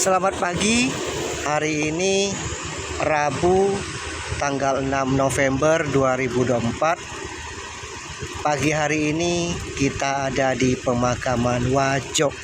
Selamat pagi. Hari ini Rabu tanggal 6 November 2024. Pagi hari ini kita ada di pemakaman Wajo.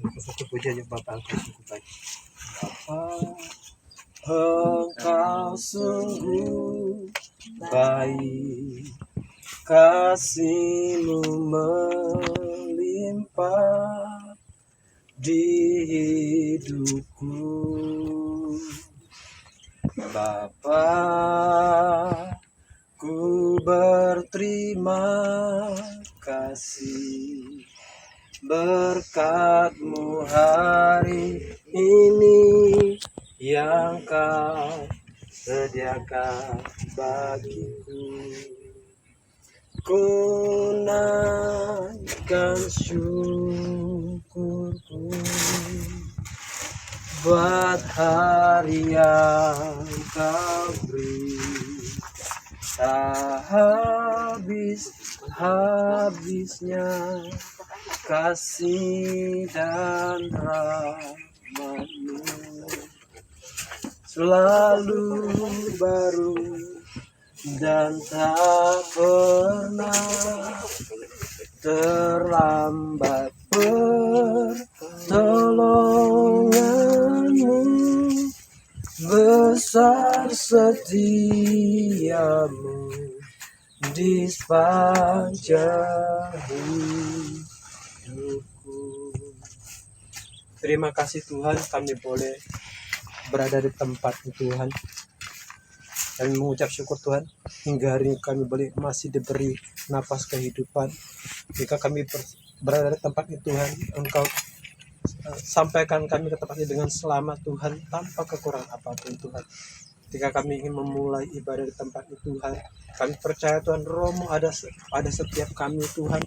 Satu puja aja Bapak aku suku baik. Engkau sungguh baik, kasih-Mu melimpah di hidupku. Bapa, ku berterima kasih berkat-Mu hari ini yang Kau sediakan bagiku. Ku naikkan syukurku buat hari yang Kau beri, tak habis-habisnya kasih dan rahmat-Mu selalu baru dan tak pernah terlambat. Pertolongan-Mu besar, setia-Mu di sepanjang hidupku. Terima kasih Tuhan, kami boleh berada di tempat Tuhan. Kami mengucap syukur Tuhan, hingga hari ini kami boleh masih diberi napas kehidupan. Jika kami berada di tempat itu Tuhan, Engkau sampaikan kami ke tempat ini dengan selamat Tuhan, tanpa kekurangan apapun Tuhan. Ketika kami ingin memulai ibadah di tempat itu Tuhan, kami percaya Tuhan, Roh-Mu ada setiap kami Tuhan,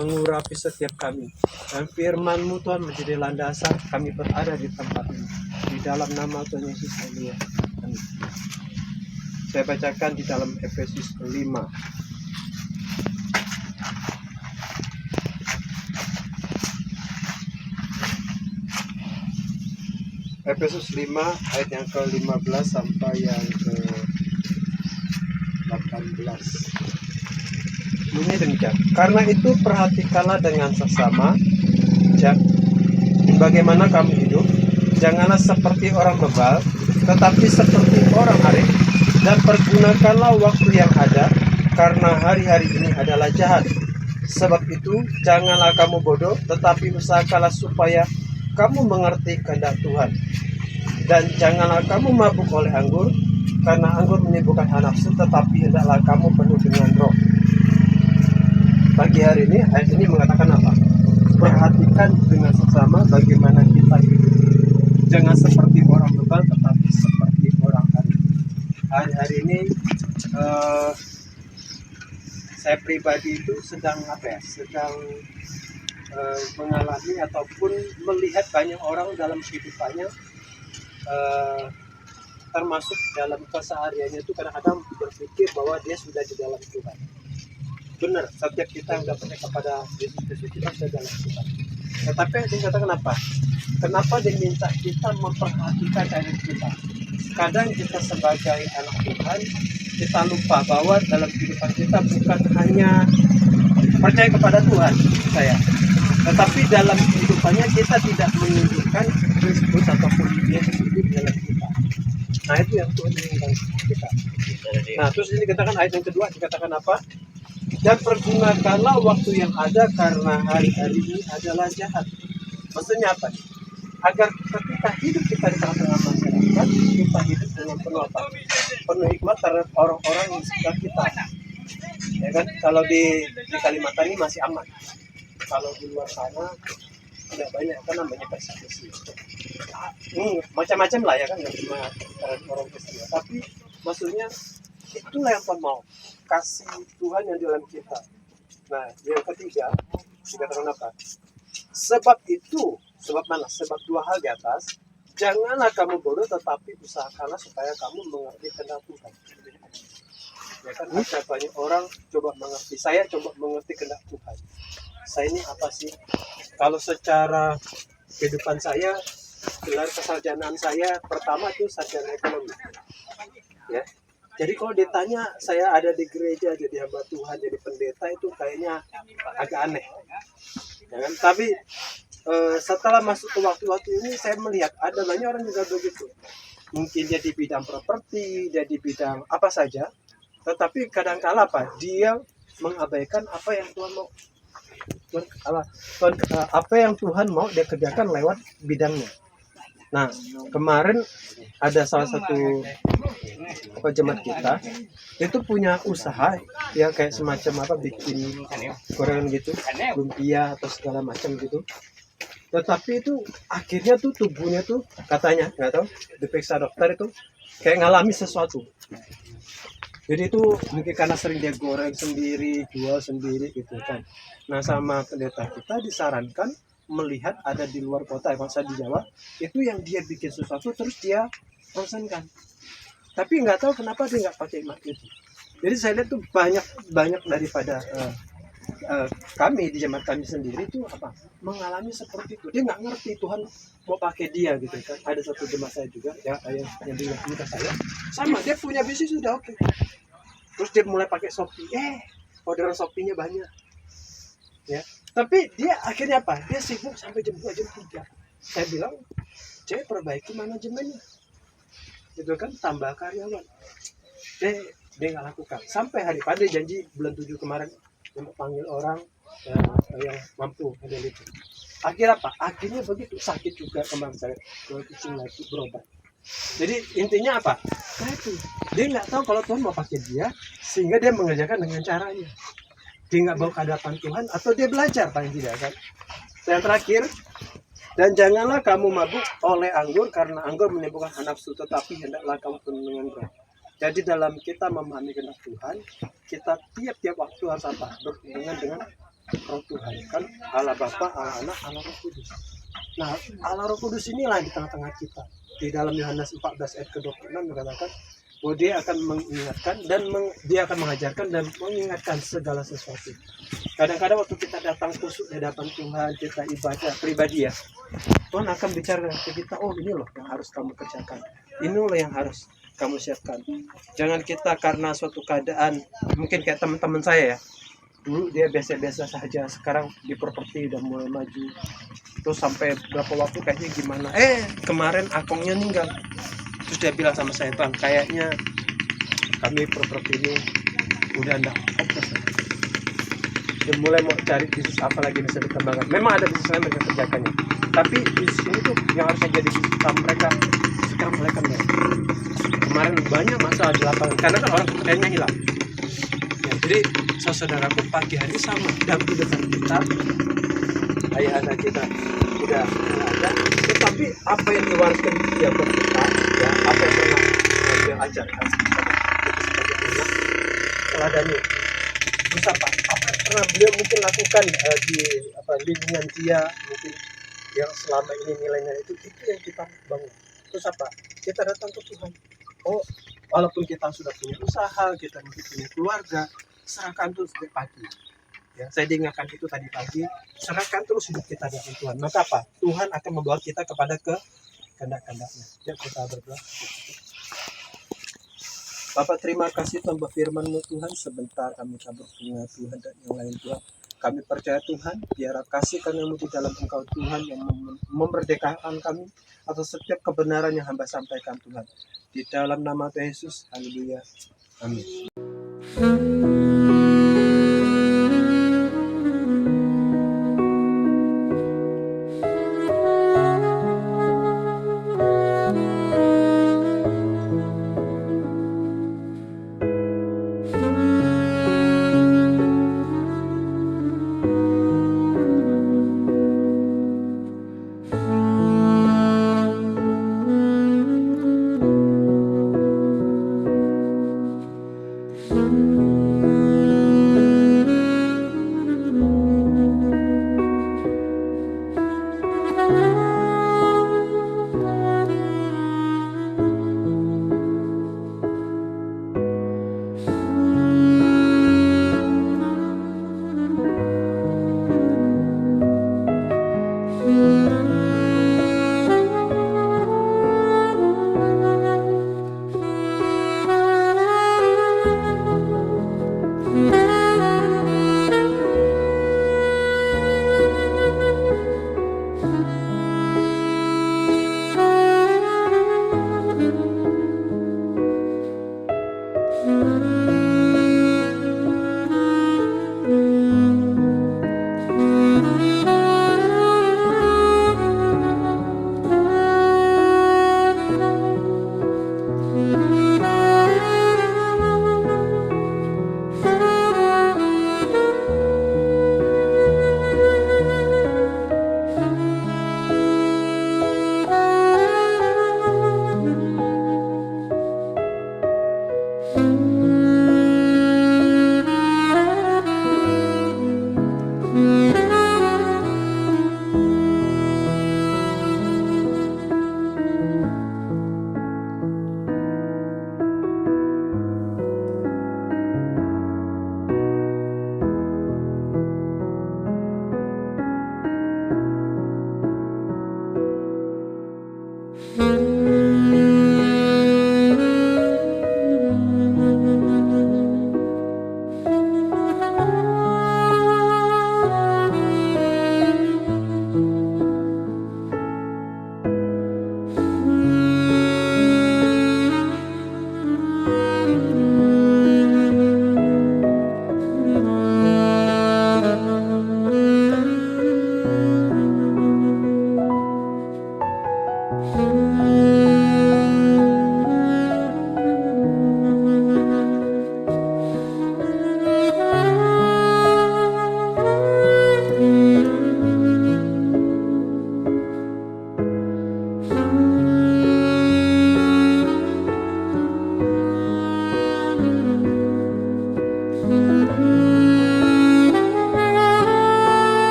mengurapi setiap kami. Dan firman-Mu Tuhan menjadi landasan kami berada di tempat ini. Di dalam nama Tuhan Yesus, haleluya. Amin. Saya bacakan di dalam Efesus 5. Efesus 5 ayat yang ke-15 sampai yang ke-18. Bunyi demikian. Karena itu perhatikanlah dengan seksama bagaimana kamu hidup. Janganlah seperti orang bebal, tetapi seperti orang arif. Dan pergunakanlah waktu yang ada, karena hari-hari ini adalah jahat. Sebab itu, janganlah kamu bodoh, tetapi usahakanlah supaya kamu mengerti kehendak Tuhan. Dan janganlah kamu mabuk oleh anggur, karena anggur menyibukkan nafsu, tetapi hendaklah kamu penuh dengan Roh. Pagi hari ini, ayat ini mengatakan apa? Perhatikan dengan seksama bagaimana kita hidup. Jangan seperti orang bebal, tetapi seperti orang arif. Hari-hari ini saya pribadi itu sedang mengalami ataupun melihat banyak orang dalam kehidupannya, termasuk dalam kesehariannya itu kadang-kadang berpikir bahwa dia sudah di dalam Tuhan. Benar, setiap kita yang percaya kepada Yesus Kristus kita sudah dalam Tuhan. Tetapi dia katakan apa? Kenapa dia minta kita memperhatikan diri kita? Kadang kita sebagai anak Tuhan, kita lupa bahwa dalam kehidupan kita bukan hanya percaya kepada Tuhan, tetapi dalam kehidupannya kita tidak menunjukkan Kristus ataupun Yesus itu di dalam kita. Nah, itu yang Tuhan inginkan kita. Nah, terus ini dikatakan ayat yang kedua, dikatakan apa? Dan pergunakanlah waktu yang ada, karena hari-hari ini adalah jahat. Maksudnya apa? Agar ketika hidup kita di tengah-tengah masyarakat, kita hidup dengan penuh hikmat terhadap orang-orang yang sekitar kita. Ya kan? Kalau di Kalimantan ini masih aman. Kalau di luar sana tidak banyak, kan namanya persekusi. Macam-macam lah ya kan, nggak cuma orang Kristen. Tapi maksudnya itulah yang Tuhan mau, kasih Tuhan yang di dalam kita. Nah, yang ketiga dikatakan apa? Sebab dua hal di atas. Janganlah kamu bodoh, tetapi usahakanlah supaya kamu mengerti kehendak Tuhan. Ya kan, ada banyak orang coba mengerti. Saya coba mengerti kehendak Tuhan. Saya ini apa sih? Kalau secara kehidupan saya, gelar kesarjanaan saya pertama itu sarjana ekonomi. Ya. Jadi kalau ditanya saya ada di gereja jadi hamba Tuhan, jadi pendeta, itu kayaknya agak aneh. Ya kan? Tapi setelah masuk ke waktu-waktu ini saya melihat ada banyak orang juga begitu. Mungkin dia di bidang properti, dia di bidang apa saja, tetapi kadang-kala apa dia mengabaikan apa yang Tuhan mau. Apa yang Tuhan mau dia kerjakan lewat bidangnya. Nah, kemarin ada salah satu jemaat kita itu punya usaha yang kayak semacam apa bikin gorengan gitu, lumpia atau segala macam gitu. Tetapi itu akhirnya tuh tubuhnya tuh katanya nggak tahu diperiksa dokter itu kayak ngalami sesuatu. Jadi itu mungkin karena sering dia goreng sendiri, jual sendiri gitu kan. Nah sama pendeta kita disarankan melihat ada di luar kota, bangsa di Jawa, itu yang dia bikin sesuatu terus dia pesankan. Tapi nggak tahu kenapa dia nggak pakai mat itu. Jadi saya lihat tuh banyak daripada kami di jemaat kami sendiri itu apa mengalami seperti itu. Dia nggak ngerti Tuhan mau pakai dia gitu kan. Ada satu jemaat saya juga ya yang di komunitas saya sama dia punya bisnis sudah oke. Terus dia mulai pakai Shopee, orderan Shopee-nya banyak. Ya. Tapi dia akhirnya apa? Dia sibuk sampai jam 2, jam 3. Saya bilang, "Cek perbaiki manajemennya." Gitu kan, tambah karyawan. Dia nggak lakukan. Sampai hari pada janji bulan 7 kemarin untuk panggil orang yang mampu ada itu. Akhirnya apa? Akhirnya begitu sakit juga kemarin saya kucing lagi berobat. Jadi intinya apa? Nah itu dia nggak tahu kalau Tuhan mau pakai dia sehingga dia mengerjakan dengan caranya. Dia nggak bawa ke hadapan Tuhan atau dia belajar paling tidak kan. Yang terakhir, dan janganlah kamu mabuk oleh anggur karena anggur menimbulkan nafsu, tetapi hendaklah kamu penuh dengan roh. Jadi dalam kita memahami kehendak Tuhan, kita tiap-tiap waktu harus apa? Berhubungan dengan roh Tuhan kan, Allah Bapa, Allah Anak, Allah Roh Kudus. Nah, Allah Roh Kudus inilah di tengah-tengah kita. Di dalam Yohanes 14 ayat ke-26 mengatakan bahwa dia akan mengingatkan dan dia akan mengajarkan dan mengingatkan segala sesuatu. Kadang-kadang waktu kita datang kusuk di hadapan Tuhan, kita ibadah pribadi ya, Tuhan akan bicara ke kita, oh ini loh yang harus kamu kerjakan, ini loh yang harus kamu siapkan. Jangan kita karena suatu keadaan, mungkin kayak teman-teman saya ya, dulu dia biasa-biasa saja, sekarang di properti udah mulai maju, terus sampai berapa waktu kayaknya gimana, kemarin akongnya meninggal. Terus dia bilang sama saya, Bang, kayaknya kami properti ini udah enggak fokus. Dia mulai mau cari bisnis apa lagi bisa dikembangkan. Memang ada bisnis lain mereka kerjakannya, tapi bisnis ini tuh yang harusnya jadi bisnis utama mereka sekarang mulai kendor. Kemarin banyak masalah di lapangan karena kan orang kepercayaannya hilang. Ya, jadi saudaraku pagi hari sama dalam kehidupan kita, ayah anak kita udah ada, tetapi apa yang diwariskan dia buat kita, ya apa yang pernah dia ajarkan kita teladani. Terus apa yang pernah beliau mungkin lakukan di lingkungan dia, mungkin yang selama ini nilainya itu yang kita bangun. Terus apa? Kita datang ke Tuhan. Oh, walaupun kita sudah punya usaha, kita mungkin punya keluarga, serahkan terus setiap pagi. Ya, saya dengarkan itu tadi pagi, serahkan terus hidup kita dengan Tuhan. Maka apa? Tuhan akan membawa kita kepada kehendak-kehendaknya. Ya, kita berdoa. Bapak, terima kasih Tuhan berfirman-Mu Tuhan. Sebentar kami tabur bunga Tuhan dan yang lain Tuhan. Kami percaya Tuhan, biar kasih karena-Mu di dalam Engkau Tuhan yang memerdekakan kami atas setiap kebenaran yang hamba sampaikan Tuhan. Di dalam nama Tuhan Yesus, haleluya. Amin.